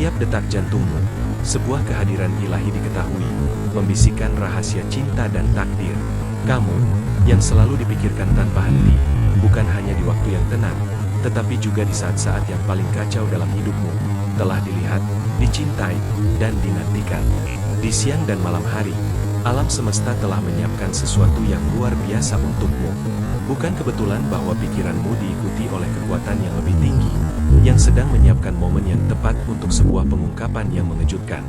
Setiap detak jantungmu, sebuah kehadiran ilahi diketahui, membisikkan rahasia cinta dan takdir. Kamu, yang selalu dipikirkan tanpa henti, bukan hanya di waktu yang tenang, tetapi juga di saat-saat yang paling kacau dalam hidupmu, telah dilihat, dicintai, dan dinantikan. Di siang dan malam hari, alam semesta telah menyiapkan sesuatu yang luar biasa untukmu. Bukan kebetulan bahwa pikiranmu diikuti oleh kekuatan yang lebih tinggi, yang sedang menyiapkan momen yang tepat untuk sebuah pengungkapan yang mengejutkan.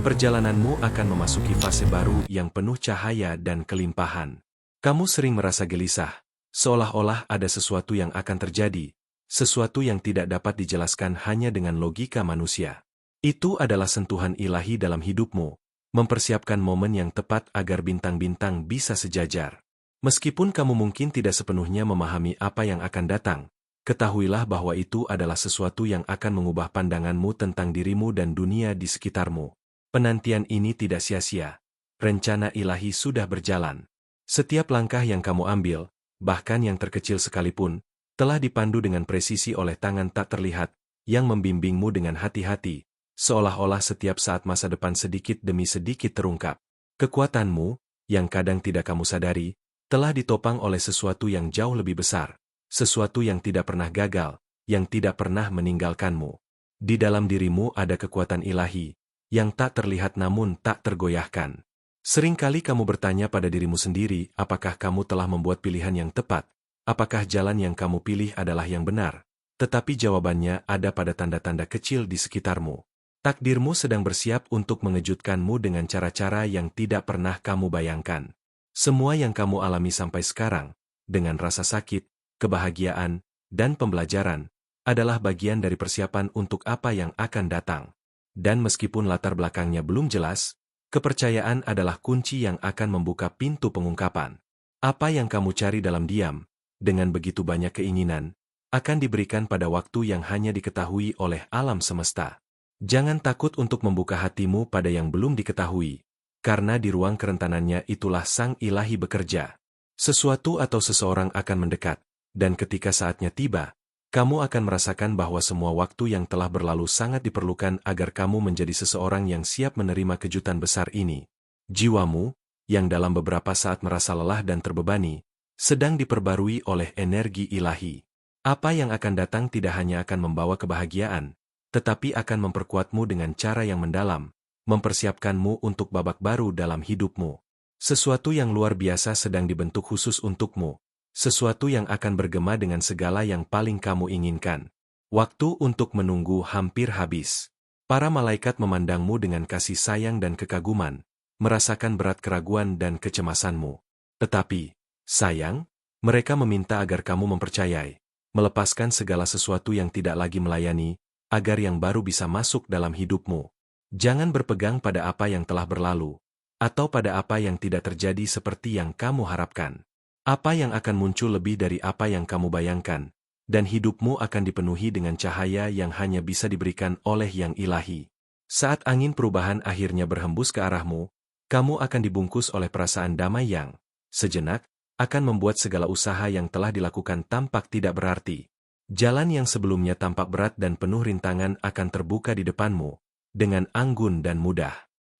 Perjalananmu akan memasuki fase baru yang penuh cahaya dan kelimpahan. Kamu sering merasa gelisah, seolah-olah ada sesuatu yang akan terjadi, sesuatu yang tidak dapat dijelaskan hanya dengan logika manusia. Itu adalah sentuhan ilahi dalam hidupmu, mempersiapkan momen yang tepat agar bintang-bintang bisa sejajar. Meskipun kamu mungkin tidak sepenuhnya memahami apa yang akan datang, ketahuilah bahwa itu adalah sesuatu yang akan mengubah pandanganmu tentang dirimu dan dunia di sekitarmu. Penantian ini tidak sia-sia. Rencana ilahi sudah berjalan. Setiap langkah yang kamu ambil, bahkan yang terkecil sekalipun, telah dipandu dengan presisi oleh tangan tak terlihat, yang membimbingmu dengan hati-hati, seolah-olah setiap saat masa depan sedikit demi sedikit terungkap. Kekuatanmu, yang kadang tidak kamu sadari, telah ditopang oleh sesuatu yang jauh lebih besar, sesuatu yang tidak pernah gagal, yang tidak pernah meninggalkanmu. Di dalam dirimu ada kekuatan ilahi, yang tak terlihat namun tak tergoyahkan. Seringkali kamu bertanya pada dirimu sendiri, apakah kamu telah membuat pilihan yang tepat? Apakah jalan yang kamu pilih adalah yang benar? Tetapi jawabannya ada pada tanda-tanda kecil di sekitarmu. Takdirmu sedang bersiap untuk mengejutkanmu dengan cara-cara yang tidak pernah kamu bayangkan. Semua yang kamu alami sampai sekarang, dengan rasa sakit, kebahagiaan, dan pembelajaran, adalah bagian dari persiapan untuk apa yang akan datang. Dan meskipun latar belakangnya belum jelas, kepercayaan adalah kunci yang akan membuka pintu pengungkapan. Apa yang kamu cari dalam diam, dengan begitu banyak keinginan, akan diberikan pada waktu yang hanya diketahui oleh alam semesta. Jangan takut untuk membuka hatimu pada yang belum diketahui, karena di ruang kerentanannya itulah sang ilahi bekerja. Sesuatu atau seseorang akan mendekat, dan ketika saatnya tiba, kamu akan merasakan bahwa semua waktu yang telah berlalu sangat diperlukan agar kamu menjadi seseorang yang siap menerima kejutan besar ini. Jiwamu, yang dalam beberapa saat merasa lelah dan terbebani, sedang diperbarui oleh energi ilahi. Apa yang akan datang tidak hanya akan membawa kebahagiaan, tetapi akan memperkuatmu dengan cara yang mendalam, mempersiapkanmu untuk babak baru dalam hidupmu. Sesuatu yang luar biasa sedang dibentuk khusus untukmu, sesuatu yang akan bergema dengan segala yang paling kamu inginkan. Waktu untuk menunggu hampir habis. Para malaikat memandangmu dengan kasih sayang dan kekaguman, merasakan berat keraguan dan kecemasanmu. Tetapi, sayang, mereka meminta agar kamu mempercayai, melepaskan segala sesuatu yang tidak lagi melayani, agar yang baru bisa masuk dalam hidupmu. Jangan berpegang pada apa yang telah berlalu, atau pada apa yang tidak terjadi seperti yang kamu harapkan. Apa yang akan muncul lebih dari apa yang kamu bayangkan, dan hidupmu akan dipenuhi dengan cahaya yang hanya bisa diberikan oleh yang ilahi. Saat angin perubahan akhirnya berhembus ke arahmu, kamu akan dibungkus oleh perasaan damai yang, sejenak, akan membuat segala usaha yang telah dilakukan tampak tidak berarti. Jalan yang sebelumnya tampak berat dan penuh rintangan akan terbuka di depanmu, dengan anggun dan mudah.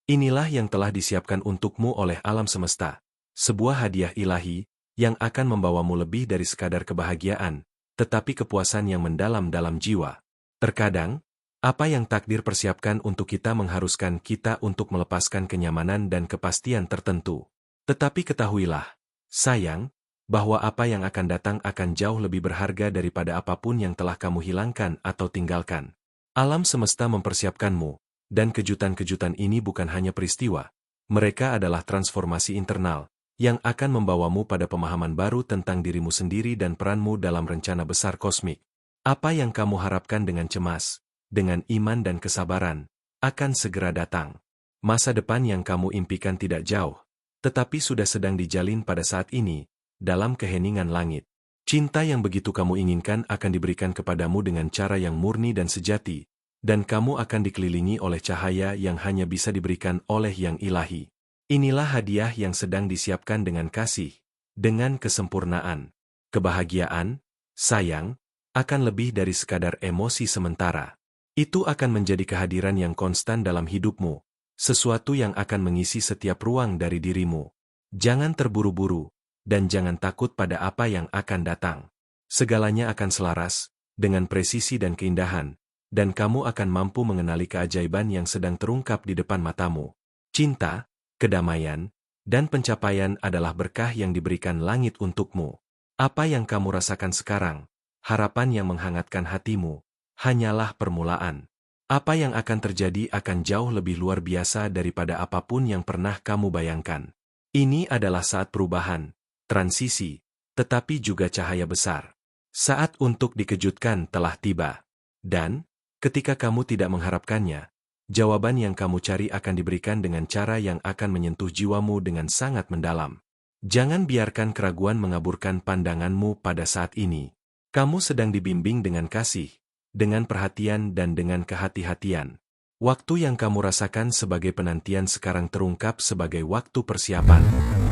Inilah yang telah disiapkan untukmu oleh alam semesta, sebuah hadiah ilahi, yang akan membawamu lebih dari sekadar kebahagiaan, tetapi kepuasan yang mendalam dalam jiwa. Terkadang, apa yang takdir persiapkan untuk kita mengharuskan kita untuk melepaskan kenyamanan dan kepastian tertentu. Tetapi ketahuilah, sayang, bahwa apa yang akan datang akan jauh lebih berharga daripada apapun yang telah kamu hilangkan atau tinggalkan. Alam semesta mempersiapkanmu, dan kejutan-kejutan ini bukan hanya peristiwa, mereka adalah transformasi internal, yang akan membawamu pada pemahaman baru tentang dirimu sendiri dan peranmu dalam rencana besar kosmik. Apa yang kamu harapkan dengan cemas, dengan iman dan kesabaran, akan segera datang. Masa depan yang kamu impikan tidak jauh, tetapi sudah sedang dijalin pada saat ini, dalam keheningan langit. Cinta yang begitu kamu inginkan akan diberikan kepadamu dengan cara yang murni dan sejati, dan kamu akan dikelilingi oleh cahaya yang hanya bisa diberikan oleh yang ilahi. Inilah hadiah yang sedang disiapkan dengan kasih, dengan kesempurnaan. Kebahagiaan, sayang, akan lebih dari sekadar emosi sementara. Itu akan menjadi kehadiran yang konstan dalam hidupmu, sesuatu yang akan mengisi setiap ruang dari dirimu. Jangan terburu-buru, dan jangan takut pada apa yang akan datang. Segalanya akan selaras, dengan presisi dan keindahan, dan kamu akan mampu mengenali keajaiban yang sedang terungkap di depan matamu. Cinta, kedamaian, dan pencapaian adalah berkah yang diberikan langit untukmu. Apa yang kamu rasakan sekarang, harapan yang menghangatkan hatimu, hanyalah permulaan. Apa yang akan terjadi akan jauh lebih luar biasa daripada apapun yang pernah kamu bayangkan. Ini adalah saat perubahan, transisi, tetapi juga cahaya besar. Saat untuk dikejutkan telah tiba. Dan, ketika kamu tidak mengharapkannya, jawaban yang kamu cari akan diberikan dengan cara yang akan menyentuh jiwamu dengan sangat mendalam. Jangan biarkan keraguan mengaburkan pandanganmu pada saat ini. Kamu sedang dibimbing dengan kasih, dengan perhatian dan dengan kehati-hatian. Waktu yang kamu rasakan sebagai penantian sekarang terungkap sebagai waktu persiapan.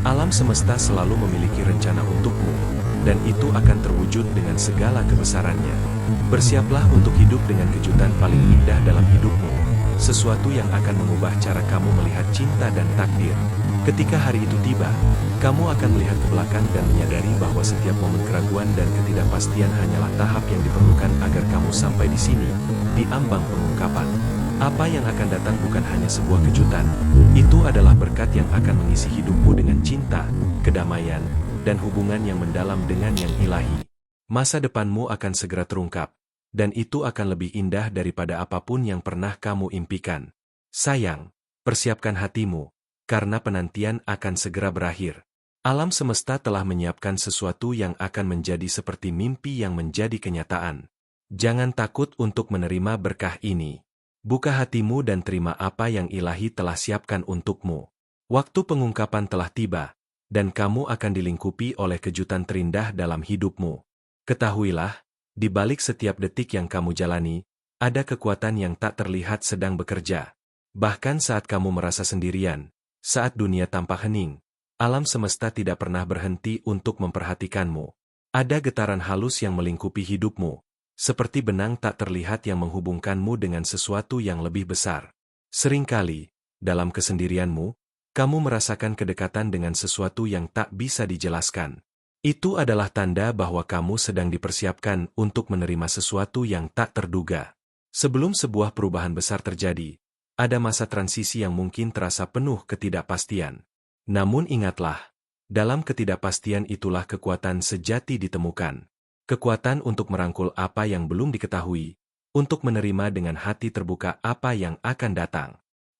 Alam semesta selalu memiliki rencana untukmu, dan itu akan terwujud dengan segala kebesarannya. Bersiaplah untuk hidup dengan kejutan paling indah dalam hidupmu, sesuatu yang akan mengubah cara kamu melihat cinta dan takdir. Ketika hari itu tiba, kamu akan melihat ke belakang dan menyadari bahwa setiap momen keraguan dan ketidakpastian hanyalah tahap yang diperlukan agar kamu sampai di sini, di ambang pengungkapan. Apa yang akan datang bukan hanya sebuah kejutan, itu adalah berkat yang akan mengisi hidupmu dengan cinta, kedamaian, dan hubungan yang mendalam dengan yang ilahi. Masa depanmu akan segera terungkap, dan itu akan lebih indah daripada apapun yang pernah kamu impikan. Sayang, persiapkan hatimu, karena penantian akan segera berakhir. Alam semesta telah menyiapkan sesuatu yang akan menjadi seperti mimpi yang menjadi kenyataan. Jangan takut untuk menerima berkah ini. Buka hatimu dan terima apa yang ilahi telah siapkan untukmu. Waktu pengungkapan telah tiba, dan kamu akan dilingkupi oleh kejutan terindah dalam hidupmu. Ketahuilah, di balik setiap detik yang kamu jalani, ada kekuatan yang tak terlihat sedang bekerja. Bahkan saat kamu merasa sendirian, saat dunia tampak hening, alam semesta tidak pernah berhenti untuk memperhatikanmu. Ada getaran halus yang melingkupi hidupmu, seperti benang tak terlihat yang menghubungkanmu dengan sesuatu yang lebih besar. Seringkali, dalam kesendirianmu, kamu merasakan kedekatan dengan sesuatu yang tak bisa dijelaskan. Itu adalah tanda bahwa kamu sedang dipersiapkan untuk menerima sesuatu yang tak terduga. Sebelum sebuah perubahan besar terjadi, ada masa transisi yang mungkin terasa penuh ketidakpastian. Namun ingatlah, dalam ketidakpastian itulah kekuatan sejati ditemukan. Kekuatan untuk merangkul apa yang belum diketahui, untuk menerima dengan hati terbuka apa yang akan datang.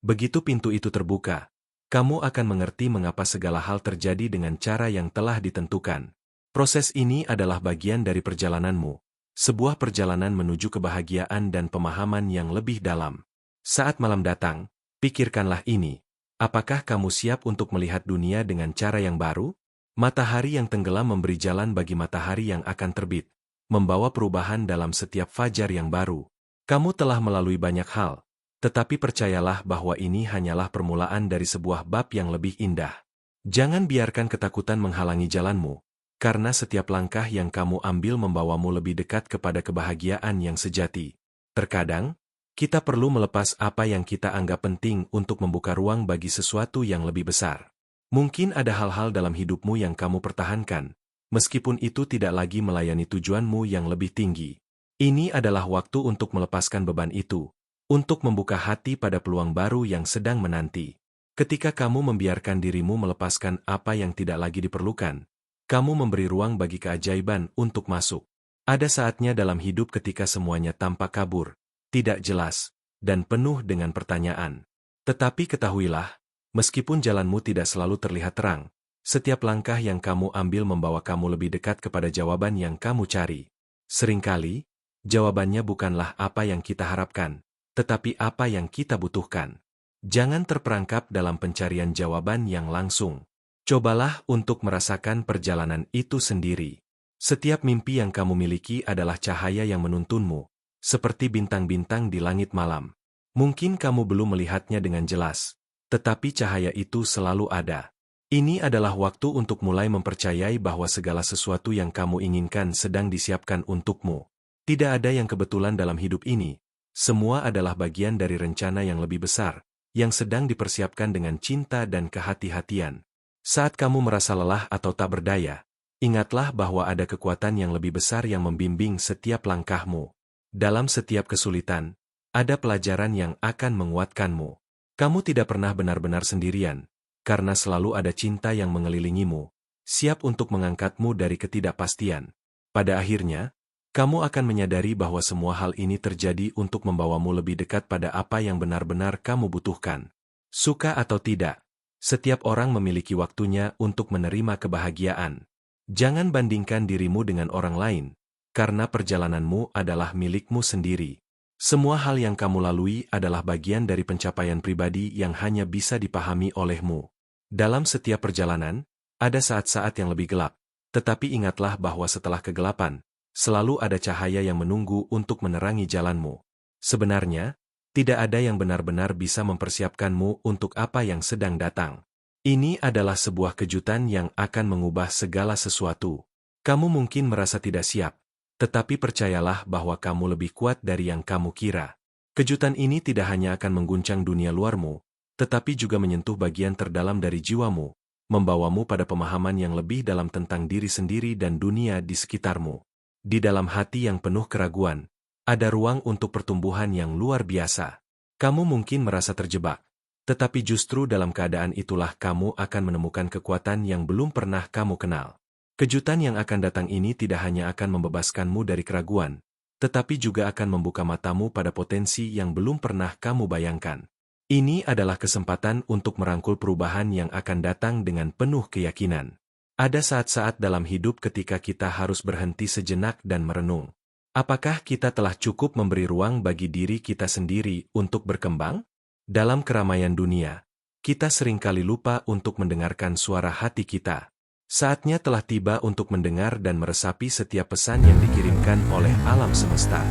Begitu pintu itu terbuka, kamu akan mengerti mengapa segala hal terjadi dengan cara yang telah ditentukan. Proses ini adalah bagian dari perjalananmu, sebuah perjalanan menuju kebahagiaan dan pemahaman yang lebih dalam. Saat malam datang, pikirkanlah ini. Apakah kamu siap untuk melihat dunia dengan cara yang baru? Matahari yang tenggelam memberi jalan bagi matahari yang akan terbit, membawa perubahan dalam setiap fajar yang baru. Kamu telah melalui banyak hal, tetapi percayalah bahwa ini hanyalah permulaan dari sebuah bab yang lebih indah. Jangan biarkan ketakutan menghalangi jalanmu, karena setiap langkah yang kamu ambil membawamu lebih dekat kepada kebahagiaan yang sejati. Terkadang, kita perlu melepas apa yang kita anggap penting untuk membuka ruang bagi sesuatu yang lebih besar. Mungkin ada hal-hal dalam hidupmu yang kamu pertahankan, meskipun itu tidak lagi melayani tujuanmu yang lebih tinggi. Ini adalah waktu untuk melepaskan beban itu, untuk membuka hati pada peluang baru yang sedang menanti. Ketika kamu membiarkan dirimu melepaskan apa yang tidak lagi diperlukan, kamu memberi ruang bagi keajaiban untuk masuk. Ada saatnya dalam hidup ketika semuanya tampak kabur, tidak jelas, dan penuh dengan pertanyaan. Tetapi ketahuilah, meskipun jalanmu tidak selalu terlihat terang, setiap langkah yang kamu ambil membawa kamu lebih dekat kepada jawaban yang kamu cari. Seringkali, jawabannya bukanlah apa yang kita harapkan, tetapi apa yang kita butuhkan. Jangan terperangkap dalam pencarian jawaban yang langsung. Cobalah untuk merasakan perjalanan itu sendiri. Setiap mimpi yang kamu miliki adalah cahaya yang menuntunmu, seperti bintang-bintang di langit malam. Mungkin kamu belum melihatnya dengan jelas, tetapi cahaya itu selalu ada. Ini adalah waktu untuk mulai mempercayai bahwa segala sesuatu yang kamu inginkan sedang disiapkan untukmu. Tidak ada yang kebetulan dalam hidup ini. Semua adalah bagian dari rencana yang lebih besar, yang sedang dipersiapkan dengan cinta dan kehati-hatian. Saat kamu merasa lelah atau tak berdaya, ingatlah bahwa ada kekuatan yang lebih besar yang membimbing setiap langkahmu. Dalam setiap kesulitan, ada pelajaran yang akan menguatkanmu. Kamu tidak pernah benar-benar sendirian, karena selalu ada cinta yang mengelilingimu, siap untuk mengangkatmu dari ketidakpastian. Pada akhirnya, kamu akan menyadari bahwa semua hal ini terjadi untuk membawamu lebih dekat pada apa yang benar-benar kamu butuhkan. Suka atau tidak, setiap orang memiliki waktunya untuk menerima kebahagiaan. Jangan bandingkan dirimu dengan orang lain, karena perjalananmu adalah milikmu sendiri. Semua hal yang kamu lalui adalah bagian dari pencapaian pribadi yang hanya bisa dipahami olehmu. Dalam setiap perjalanan, ada saat-saat yang lebih gelap, tetapi ingatlah bahwa setelah kegelapan, selalu ada cahaya yang menunggu untuk menerangi jalanmu. Sebenarnya, tidak ada yang benar-benar bisa mempersiapkanmu untuk apa yang sedang datang. Ini adalah sebuah kejutan yang akan mengubah segala sesuatu. Kamu mungkin merasa tidak siap, tetapi percayalah bahwa kamu lebih kuat dari yang kamu kira. Kejutan ini tidak hanya akan mengguncang dunia luarmu, tetapi juga menyentuh bagian terdalam dari jiwamu, membawamu pada pemahaman yang lebih dalam tentang diri sendiri dan dunia di sekitarmu. Di dalam hati yang penuh keraguan, ada ruang untuk pertumbuhan yang luar biasa. Kamu mungkin merasa terjebak, tetapi justru dalam keadaan itulah kamu akan menemukan kekuatan yang belum pernah kamu kenal. Kejutan yang akan datang ini tidak hanya akan membebaskanmu dari keraguan, tetapi juga akan membuka matamu pada potensi yang belum pernah kamu bayangkan. Ini adalah kesempatan untuk merangkul perubahan yang akan datang dengan penuh keyakinan. Ada saat-saat dalam hidup ketika kita harus berhenti sejenak dan merenung. Apakah kita telah cukup memberi ruang bagi diri kita sendiri untuk berkembang? Dalam keramaian dunia, kita seringkali lupa untuk mendengarkan suara hati kita. Saatnya telah tiba untuk mendengar dan meresapi setiap pesan yang dikirimkan oleh alam semesta.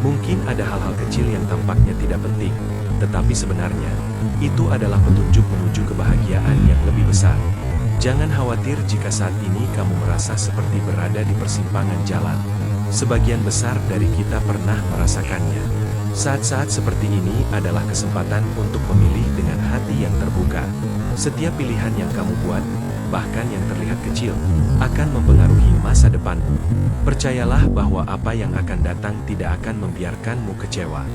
Mungkin ada hal-hal kecil yang tampaknya tidak penting, tetapi sebenarnya, itu adalah petunjuk menuju kebahagiaan yang lebih besar. Jangan khawatir jika saat ini kamu merasa seperti berada di persimpangan jalan. Sebagian besar dari kita pernah merasakannya. Saat-saat seperti ini adalah kesempatan untuk memilih dengan hati yang terbuka. Setiap pilihan yang kamu buat, bahkan yang terlihat kecil, akan mempengaruhi masa depanmu. Percayalah bahwa apa yang akan datang tidak akan membiarkanmu kecewa.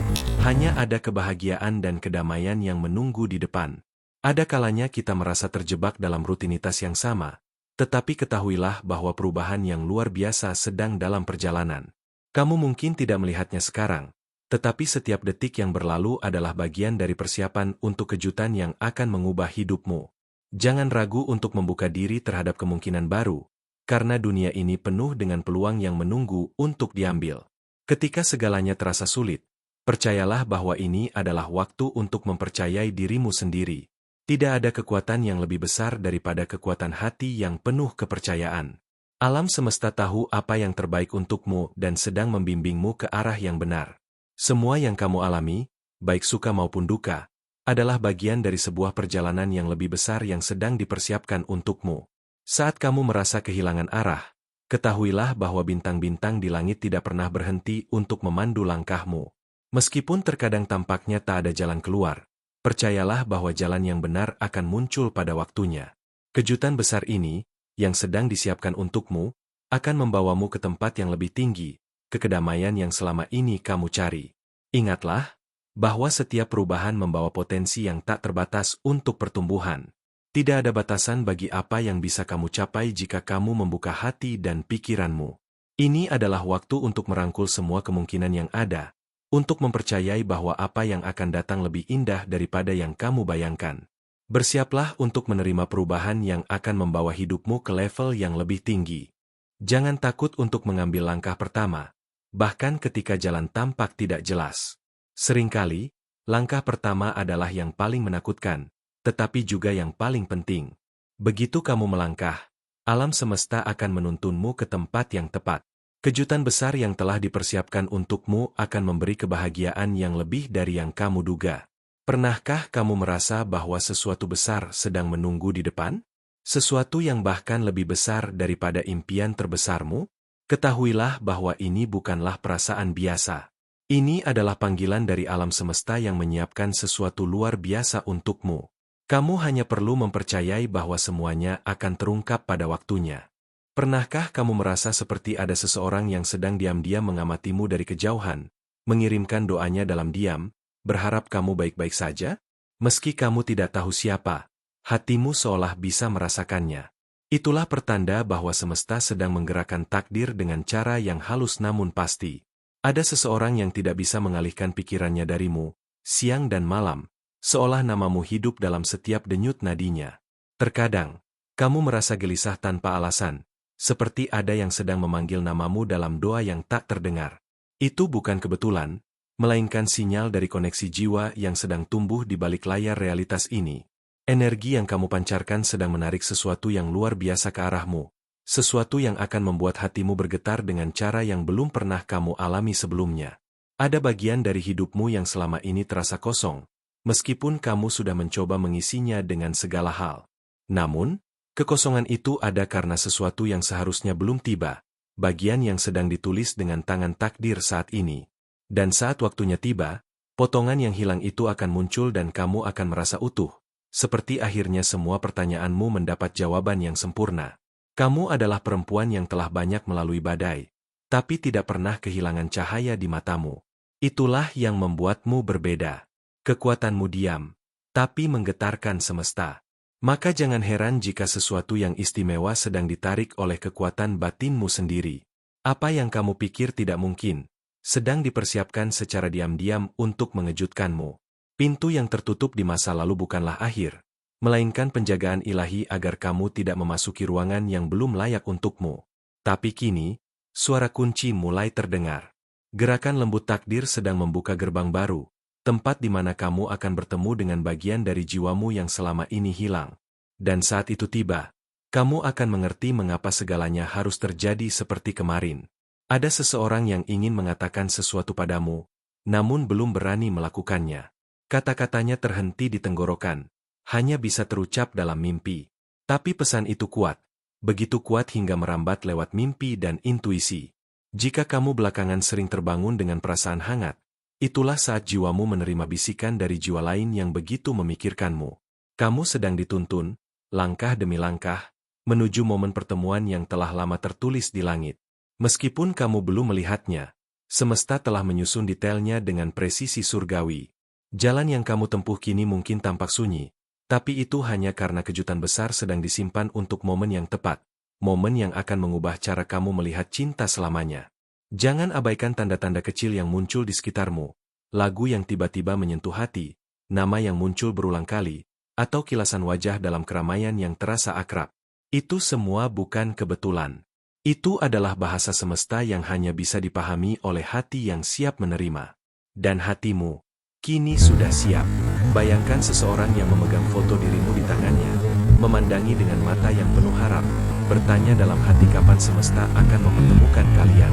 Hanya ada kebahagiaan dan kedamaian yang menunggu di depan. Ada kalanya kita merasa terjebak dalam rutinitas yang sama, tetapi ketahuilah bahwa perubahan yang luar biasa sedang dalam perjalanan. Kamu mungkin tidak melihatnya sekarang, tetapi setiap detik yang berlalu adalah bagian dari persiapan untuk kejutan yang akan mengubah hidupmu. Jangan ragu untuk membuka diri terhadap kemungkinan baru, karena dunia ini penuh dengan peluang yang menunggu untuk diambil. Ketika segalanya terasa sulit, percayalah bahwa ini adalah waktu untuk mempercayai dirimu sendiri. Tidak ada kekuatan yang lebih besar daripada kekuatan hati yang penuh kepercayaan. Alam semesta tahu apa yang terbaik untukmu dan sedang membimbingmu ke arah yang benar. Semua yang kamu alami, baik suka maupun duka, adalah bagian dari sebuah perjalanan yang lebih besar yang sedang dipersiapkan untukmu. Saat kamu merasa kehilangan arah, ketahuilah bahwa bintang-bintang di langit tidak pernah berhenti untuk memandu langkahmu. Meskipun terkadang tampaknya tak ada jalan keluar, percayalah bahwa jalan yang benar akan muncul pada waktunya. Kejutan besar ini, yang sedang disiapkan untukmu, akan membawamu ke tempat yang lebih tinggi, ke kedamaian yang selama ini kamu cari. Ingatlah, bahwa setiap perubahan membawa potensi yang tak terbatas untuk pertumbuhan. Tidak ada batasan bagi apa yang bisa kamu capai jika kamu membuka hati dan pikiranmu. Ini adalah waktu untuk merangkul semua kemungkinan yang ada, untuk mempercayai bahwa apa yang akan datang lebih indah daripada yang kamu bayangkan. Bersiaplah untuk menerima perubahan yang akan membawa hidupmu ke level yang lebih tinggi. Jangan takut untuk mengambil langkah pertama, bahkan ketika jalan tampak tidak jelas. Seringkali, langkah pertama adalah yang paling menakutkan, tetapi juga yang paling penting. Begitu kamu melangkah, alam semesta akan menuntunmu ke tempat yang tepat. Kejutan besar yang telah dipersiapkan untukmu akan memberi kebahagiaan yang lebih dari yang kamu duga. Pernahkah kamu merasa bahwa sesuatu besar sedang menunggu di depan? Sesuatu yang bahkan lebih besar daripada impian terbesarmu? Ketahuilah bahwa ini bukanlah perasaan biasa. Ini adalah panggilan dari alam semesta yang menyiapkan sesuatu luar biasa untukmu. Kamu hanya perlu mempercayai bahwa semuanya akan terungkap pada waktunya. Pernahkah kamu merasa seperti ada seseorang yang sedang diam-diam mengamatimu dari kejauhan, mengirimkan doanya dalam diam, berharap kamu baik-baik saja? Meski kamu tidak tahu siapa, hatimu seolah bisa merasakannya. Itulah pertanda bahwa semesta sedang menggerakkan takdir dengan cara yang halus namun pasti. Ada seseorang yang tidak bisa mengalihkan pikirannya darimu, siang dan malam, seolah namamu hidup dalam setiap denyut nadinya. Terkadang, kamu merasa gelisah tanpa alasan, seperti ada yang sedang memanggil namamu dalam doa yang tak terdengar. Itu bukan kebetulan, melainkan sinyal dari koneksi jiwa yang sedang tumbuh di balik layar realitas ini. Energi yang kamu pancarkan sedang menarik sesuatu yang luar biasa ke arahmu. Sesuatu yang akan membuat hatimu bergetar dengan cara yang belum pernah kamu alami sebelumnya. Ada bagian dari hidupmu yang selama ini terasa kosong, meskipun kamu sudah mencoba mengisinya dengan segala hal. Namun, kekosongan itu ada karena sesuatu yang seharusnya belum tiba, bagian yang sedang ditulis dengan tangan takdir saat ini. Dan saat waktunya tiba, potongan yang hilang itu akan muncul dan kamu akan merasa utuh, seperti akhirnya semua pertanyaanmu mendapat jawaban yang sempurna. Kamu adalah perempuan yang telah banyak melalui badai, tapi tidak pernah kehilangan cahaya di matamu. Itulah yang membuatmu berbeda. Kekuatanmu diam, tapi menggetarkan semesta. Maka jangan heran jika sesuatu yang istimewa sedang ditarik oleh kekuatan batinmu sendiri. Apa yang kamu pikir tidak mungkin, sedang dipersiapkan secara diam-diam untuk mengejutkanmu. Pintu yang tertutup di masa lalu bukanlah akhir, melainkan penjagaan ilahi agar kamu tidak memasuki ruangan yang belum layak untukmu. Tapi kini, suara kunci mulai terdengar. Gerakan lembut takdir sedang membuka gerbang baru, tempat di mana kamu akan bertemu dengan bagian dari jiwamu yang selama ini hilang. Dan saat itu tiba, kamu akan mengerti mengapa segalanya harus terjadi seperti kemarin. Ada seseorang yang ingin mengatakan sesuatu padamu, namun belum berani melakukannya. Kata-katanya terhenti di tenggorokan. Hanya bisa terucap dalam mimpi. Tapi pesan itu kuat, begitu kuat hingga merambat lewat mimpi dan intuisi. Jika kamu belakangan sering terbangun dengan perasaan hangat, itulah saat jiwamu menerima bisikan dari jiwa lain yang begitu memikirkanmu. Kamu sedang dituntun, langkah demi langkah, menuju momen pertemuan yang telah lama tertulis di langit. Meskipun kamu belum melihatnya, semesta telah menyusun detailnya dengan presisi surgawi. Jalan yang kamu tempuh kini mungkin tampak sunyi, tapi itu hanya karena kejutan besar sedang disimpan untuk momen yang tepat, momen yang akan mengubah cara kamu melihat cinta selamanya. Jangan abaikan tanda-tanda kecil yang muncul di sekitarmu, lagu yang tiba-tiba menyentuh hati, nama yang muncul berulang kali, atau kilasan wajah dalam keramaian yang terasa akrab. Itu semua bukan kebetulan. Itu adalah bahasa semesta yang hanya bisa dipahami oleh hati yang siap menerima. Dan hatimu kini sudah siap. Bayangkan seseorang yang memegang foto dirimu di tangannya, memandangi dengan mata yang penuh harap, bertanya dalam hati kapan semesta akan mempertemukan kalian.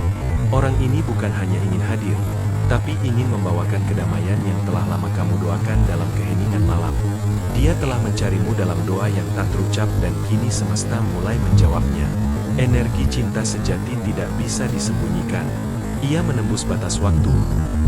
Orang ini bukan hanya ingin hadir, tapi ingin membawakan kedamaian yang telah lama kamu doakan dalam keheningan malam. Dia telah mencarimu dalam doa yang tak terucap dan kini semesta mulai menjawabnya. Energi cinta sejati tidak bisa disembunyikan. Ia menembus batas waktu,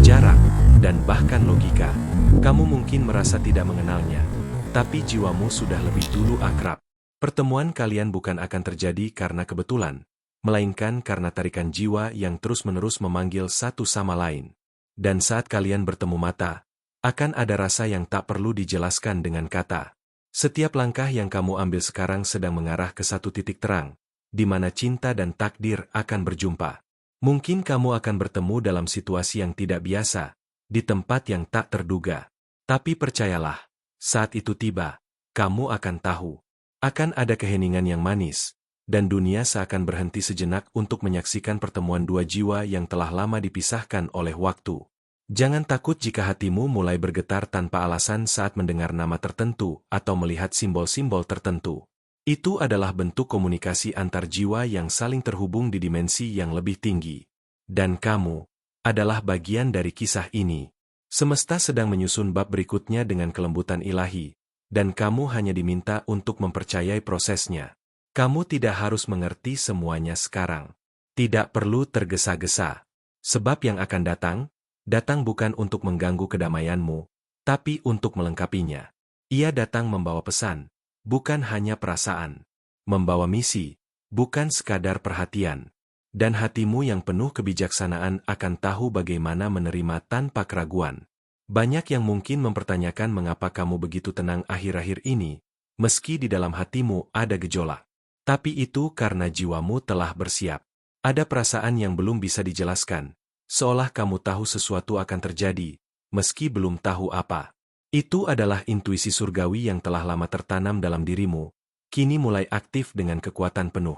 jarak, dan bahkan logika. Kamu mungkin merasa tidak mengenalnya, tapi jiwamu sudah lebih dulu akrab. Pertemuan kalian bukan akan terjadi karena kebetulan, melainkan karena tarikan jiwa yang terus-menerus memanggil satu sama lain. Dan saat kalian bertemu mata, akan ada rasa yang tak perlu dijelaskan dengan kata. Setiap langkah yang kamu ambil sekarang sedang mengarah ke satu titik terang, di mana cinta dan takdir akan berjumpa. Mungkin kamu akan bertemu dalam situasi yang tidak biasa, di tempat yang tak terduga. Tapi percayalah, saat itu tiba, kamu akan tahu. Akan ada keheningan yang manis, dan dunia seakan berhenti sejenak untuk menyaksikan pertemuan dua jiwa yang telah lama dipisahkan oleh waktu. Jangan takut jika hatimu mulai bergetar tanpa alasan saat mendengar nama tertentu atau melihat simbol-simbol tertentu. Itu adalah bentuk komunikasi antar jiwa yang saling terhubung di dimensi yang lebih tinggi. Dan kamu adalah bagian dari kisah ini. Semesta sedang menyusun bab berikutnya dengan kelembutan ilahi, dan kamu hanya diminta untuk mempercayai prosesnya. Kamu tidak harus mengerti semuanya sekarang. Tidak perlu tergesa-gesa. Sebab yang akan datang, datang bukan untuk mengganggu kedamaianmu, tapi untuk melengkapinya. Ia datang membawa pesan, bukan hanya perasaan. Membawa misi, bukan sekadar perhatian. Dan hatimu yang penuh kebijaksanaan akan tahu bagaimana menerima tanpa keraguan. Banyak yang mungkin mempertanyakan mengapa kamu begitu tenang akhir-akhir ini, meski di dalam hatimu ada gejolak. Tapi itu karena jiwamu telah bersiap. Ada perasaan yang belum bisa dijelaskan, seolah kamu tahu sesuatu akan terjadi, meski belum tahu apa. Itu adalah intuisi surgawi yang telah lama tertanam dalam dirimu, kini mulai aktif dengan kekuatan penuh.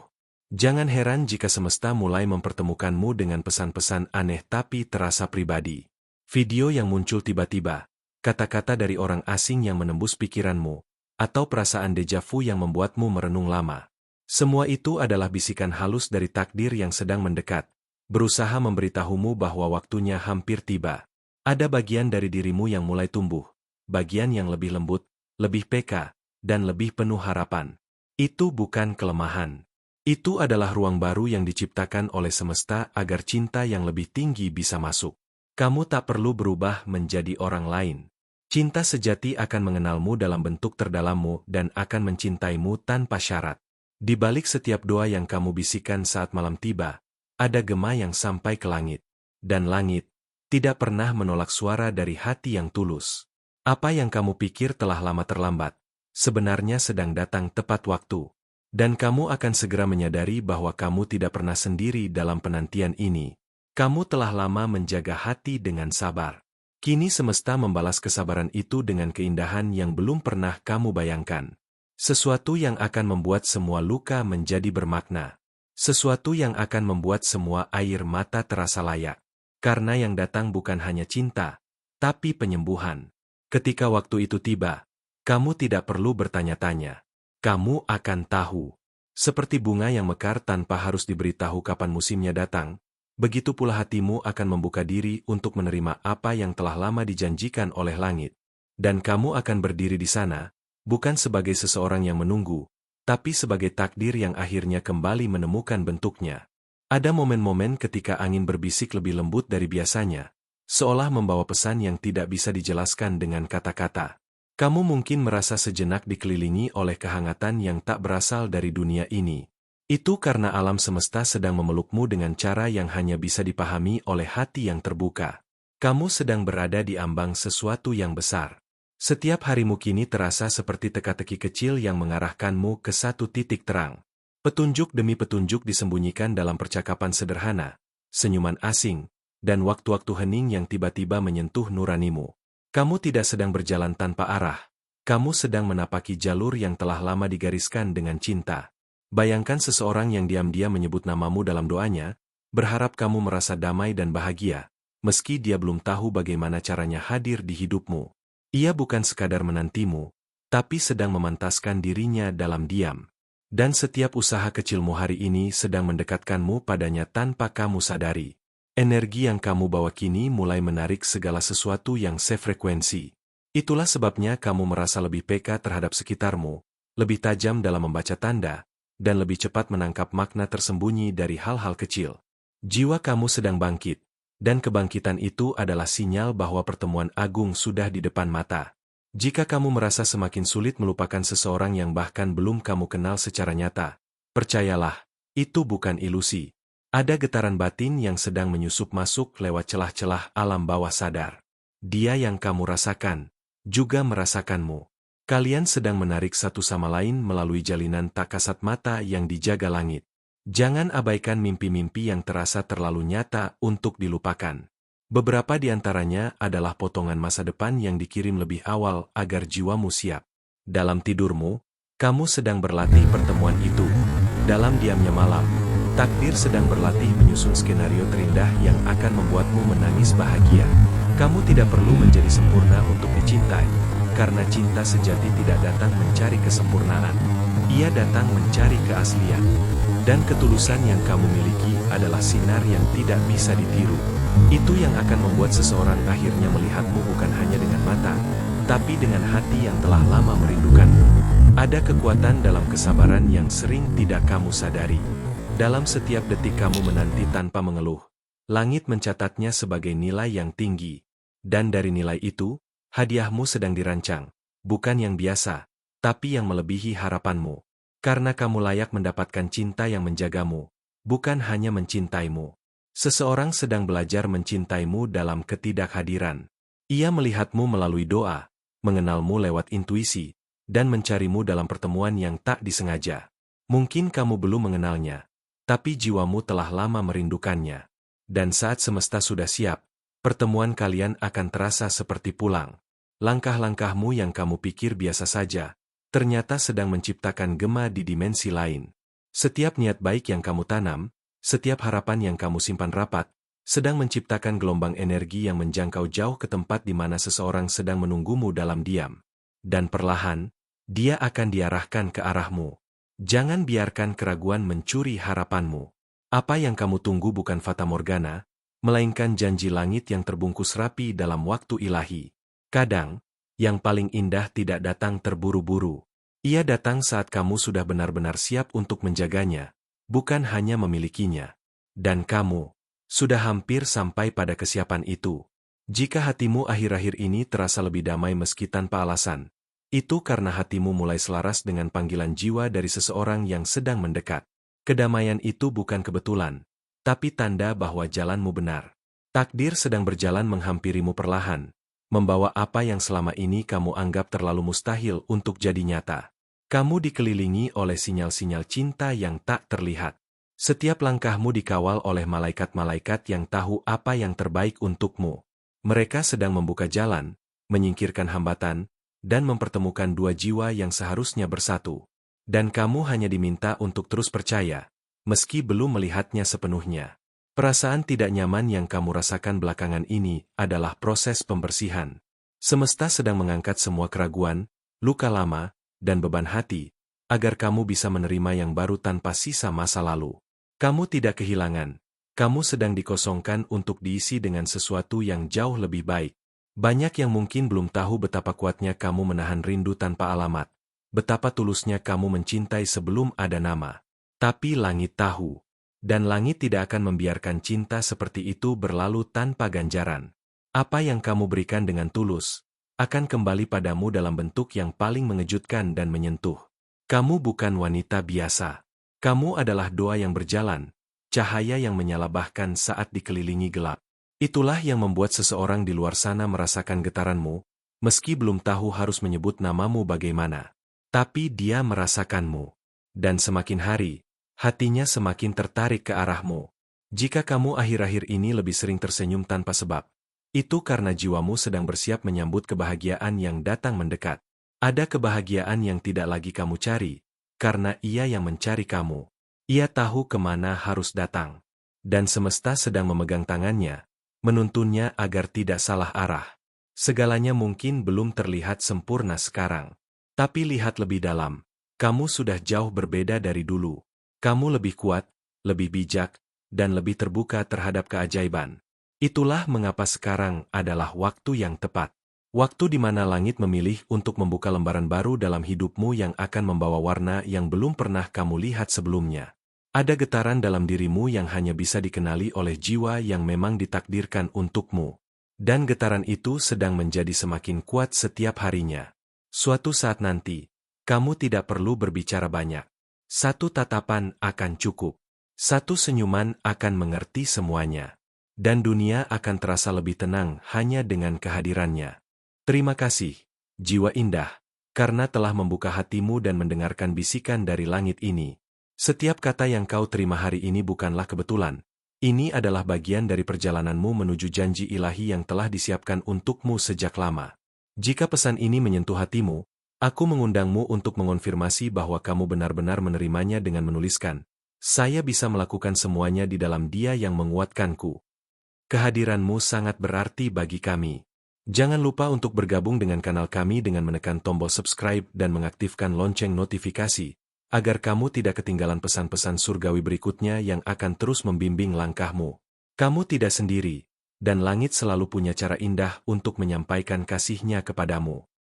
Jangan heran jika semesta mulai mempertemukanmu dengan pesan-pesan aneh tapi terasa pribadi. Video yang muncul tiba-tiba, kata-kata dari orang asing yang menembus pikiranmu, atau perasaan deja vu yang membuatmu merenung lama. Semua itu adalah bisikan halus dari takdir yang sedang mendekat, berusaha memberitahumu bahwa waktunya hampir tiba. Ada bagian dari dirimu yang mulai tumbuh, bagian yang lebih lembut, lebih peka, dan lebih penuh harapan. Itu bukan kelemahan. Itu adalah ruang baru yang diciptakan oleh semesta agar cinta yang lebih tinggi bisa masuk. Kamu tak perlu berubah menjadi orang lain. Cinta sejati akan mengenalmu dalam bentuk terdalammu dan akan mencintaimu tanpa syarat. Di balik setiap doa yang kamu bisikan saat malam tiba, ada gema yang sampai ke langit. Dan langit tidak pernah menolak suara dari hati yang tulus. Apa yang kamu pikir telah lama terlambat, sebenarnya sedang datang tepat waktu. Dan kamu akan segera menyadari bahwa kamu tidak pernah sendiri dalam penantian ini. Kamu telah lama menjaga hati dengan sabar. Kini semesta membalas kesabaran itu dengan keindahan yang belum pernah kamu bayangkan. Sesuatu yang akan membuat semua luka menjadi bermakna. Sesuatu yang akan membuat semua air mata terasa layak. Karena yang datang bukan hanya cinta, tapi penyembuhan. Ketika waktu itu tiba, kamu tidak perlu bertanya-tanya. Kamu akan tahu. Seperti bunga yang mekar tanpa harus diberitahu kapan musimnya datang, begitu pula hatimu akan membuka diri untuk menerima apa yang telah lama dijanjikan oleh langit. Dan kamu akan berdiri di sana, bukan sebagai seseorang yang menunggu, tapi sebagai takdir yang akhirnya kembali menemukan bentuknya. Ada momen-momen ketika angin berbisik lebih lembut dari biasanya, seolah membawa pesan yang tidak bisa dijelaskan dengan kata-kata. Kamu mungkin merasa sejenak dikelilingi oleh kehangatan yang tak berasal dari dunia ini. Itu karena alam semesta sedang memelukmu dengan cara yang hanya bisa dipahami oleh hati yang terbuka. Kamu sedang berada di ambang sesuatu yang besar. Setiap harimu kini terasa seperti teka-teki kecil yang mengarahkanmu ke satu titik terang. Petunjuk demi petunjuk disembunyikan dalam percakapan sederhana, senyuman asing, dan waktu-waktu hening yang tiba-tiba menyentuh nuranimu. Kamu tidak sedang berjalan tanpa arah. Kamu sedang menapaki jalur yang telah lama digariskan dengan cinta. Bayangkan seseorang yang diam-diam menyebut namamu dalam doanya, berharap kamu merasa damai dan bahagia, meski dia belum tahu bagaimana caranya hadir di hidupmu. Ia bukan sekadar menantimu, tapi sedang memantaskan dirinya dalam diam. Dan setiap usaha kecilmu hari ini sedang mendekatkanmu padanya tanpa kamu sadari. Energi yang kamu bawa kini mulai menarik segala sesuatu yang sefrekuensi. Itulah sebabnya kamu merasa lebih peka terhadap sekitarmu, lebih tajam dalam membaca tanda, dan lebih cepat menangkap makna tersembunyi dari hal-hal kecil. Jiwa kamu sedang bangkit, dan kebangkitan itu adalah sinyal bahwa pertemuan agung sudah di depan mata. Jika kamu merasa semakin sulit melupakan seseorang yang bahkan belum kamu kenal secara nyata, percayalah, itu bukan ilusi. Ada getaran batin yang sedang menyusup masuk lewat celah-celah alam bawah sadar. Dia yang kamu rasakan, juga merasakanmu. Kalian sedang menarik satu sama lain melalui jalinan tak kasat mata yang dijaga langit. Jangan abaikan mimpi-mimpi yang terasa terlalu nyata untuk dilupakan. Beberapa di antaranya adalah potongan masa depan yang dikirim lebih awal agar jiwamu siap. Dalam tidurmu, kamu sedang berlatih pertemuan itu. Dalam diamnya malam, takdir sedang berlatih menyusun skenario terindah yang akan membuatmu menangis bahagia. Kamu tidak perlu menjadi sempurna untuk dicintai, karena cinta sejati tidak datang mencari kesempurnaan. Ia datang mencari keaslian. Dan ketulusan yang kamu miliki adalah sinar yang tidak bisa ditiru. Itu yang akan membuat seseorang akhirnya melihatmu bukan hanya dengan mata, tapi dengan hati yang telah lama merindukanmu. Ada kekuatan dalam kesabaran yang sering tidak kamu sadari. Dalam setiap detik kamu menanti tanpa mengeluh, Langit mencatatnya sebagai nilai yang tinggi. Dan dari nilai itu, hadiahmu sedang dirancang. Bukan yang biasa, tapi yang melebihi harapanmu. Karena kamu layak mendapatkan cinta yang menjagamu, bukan hanya mencintaimu. Seseorang sedang belajar mencintaimu dalam ketidakhadiran. Ia melihatmu melalui doa, mengenalmu lewat intuisi, dan mencarimu dalam pertemuan yang tak disengaja. Mungkin kamu belum mengenalnya, tapi jiwamu telah lama merindukannya. Dan saat semesta sudah siap, pertemuan kalian akan terasa seperti pulang. Langkah-langkahmu yang kamu pikir biasa saja, ternyata sedang menciptakan gema di dimensi lain. Setiap niat baik yang kamu tanam, setiap harapan yang kamu simpan rapat, sedang menciptakan gelombang energi yang menjangkau jauh ke tempat di mana seseorang sedang menunggumu dalam diam. Dan perlahan, dia akan diarahkan ke arahmu. Jangan biarkan keraguan mencuri harapanmu. Apa yang kamu tunggu bukan fata morgana, melainkan janji langit yang terbungkus rapi dalam waktu ilahi. Kadang, yang paling indah tidak datang terburu-buru. Ia datang saat kamu sudah benar-benar siap untuk menjaganya, bukan hanya memilikinya. Dan kamu sudah hampir sampai pada kesiapan itu. Jika hatimu akhir-akhir ini terasa lebih damai meski tanpa alasan, itu karena hatimu mulai selaras dengan panggilan jiwa dari seseorang yang sedang mendekat. Kedamaian itu bukan kebetulan, tapi tanda bahwa jalanmu benar. Takdir sedang berjalan menghampirimu perlahan, membawa apa yang selama ini kamu anggap terlalu mustahil untuk jadi nyata. Kamu dikelilingi oleh sinyal-sinyal cinta yang tak terlihat. Setiap langkahmu dikawal oleh malaikat-malaikat yang tahu apa yang terbaik untukmu. Mereka sedang membuka jalan, menyingkirkan hambatan, dan mempertemukan dua jiwa yang seharusnya bersatu. Dan kamu hanya diminta untuk terus percaya, meski belum melihatnya sepenuhnya. Perasaan tidak nyaman yang kamu rasakan belakangan ini adalah proses pembersihan. Semesta sedang mengangkat semua keraguan, luka lama, dan beban hati, agar kamu bisa menerima yang baru tanpa sisa masa lalu. Kamu tidak kehilangan, kamu sedang dikosongkan untuk diisi dengan sesuatu yang jauh lebih baik. Banyak yang mungkin belum tahu betapa kuatnya kamu menahan rindu tanpa alamat, betapa tulusnya kamu mencintai sebelum ada nama. Tapi langit tahu. Dan langit tidak akan membiarkan cinta seperti itu berlalu tanpa ganjaran. Apa yang kamu berikan dengan tulus, akan kembali padamu dalam bentuk yang paling mengejutkan dan menyentuh. Kamu bukan wanita biasa. Kamu adalah doa yang berjalan, cahaya yang menyala bahkan saat dikelilingi gelap. Itulah yang membuat seseorang di luar sana merasakan getaranmu, meski belum tahu harus menyebut namamu bagaimana. Tapi dia merasakanmu. Dan semakin hari, hatinya semakin tertarik ke arahmu. Jika kamu akhir-akhir ini lebih sering tersenyum tanpa sebab, itu karena jiwamu sedang bersiap menyambut kebahagiaan yang datang mendekat. Ada kebahagiaan yang tidak lagi kamu cari, karena ia yang mencari kamu. Ia tahu kemana harus datang. Dan semesta sedang memegang tangannya, menuntunnya agar tidak salah arah. Segalanya mungkin belum terlihat sempurna sekarang. Tapi lihat lebih dalam, kamu sudah jauh berbeda dari dulu. Kamu lebih kuat, lebih bijak, dan lebih terbuka terhadap keajaiban. Itulah mengapa sekarang adalah waktu yang tepat. Waktu di mana langit memilih untuk membuka lembaran baru dalam hidupmu yang akan membawa warna yang belum pernah kamu lihat sebelumnya. Ada getaran dalam dirimu yang hanya bisa dikenali oleh jiwa yang memang ditakdirkan untukmu. Dan getaran itu sedang menjadi semakin kuat setiap harinya. Suatu saat nanti, kamu tidak perlu berbicara banyak. Satu tatapan akan cukup. Satu senyuman akan mengerti semuanya. Dan dunia akan terasa lebih tenang hanya dengan kehadirannya. Terima kasih, jiwa indah, karena telah membuka hatimu dan mendengarkan bisikan dari langit ini. Setiap kata yang kau terima hari ini bukanlah kebetulan. Ini adalah bagian dari perjalananmu menuju janji ilahi yang telah disiapkan untukmu sejak lama. Jika pesan ini menyentuh hatimu, aku mengundangmu untuk mengonfirmasi bahwa kamu benar-benar menerimanya dengan menuliskan, "Saya bisa melakukan semuanya di dalam Dia yang menguatkanku." Kehadiranmu sangat berarti bagi kami. Jangan lupa untuk bergabung dengan kanal kami dengan menekan tombol subscribe dan mengaktifkan lonceng notifikasi, agar kamu tidak ketinggalan pesan-pesan surgawi berikutnya yang akan terus membimbing langkahmu. Kamu tidak sendiri, dan langit selalu punya cara indah untuk menyampaikan kasihnya kepadamu.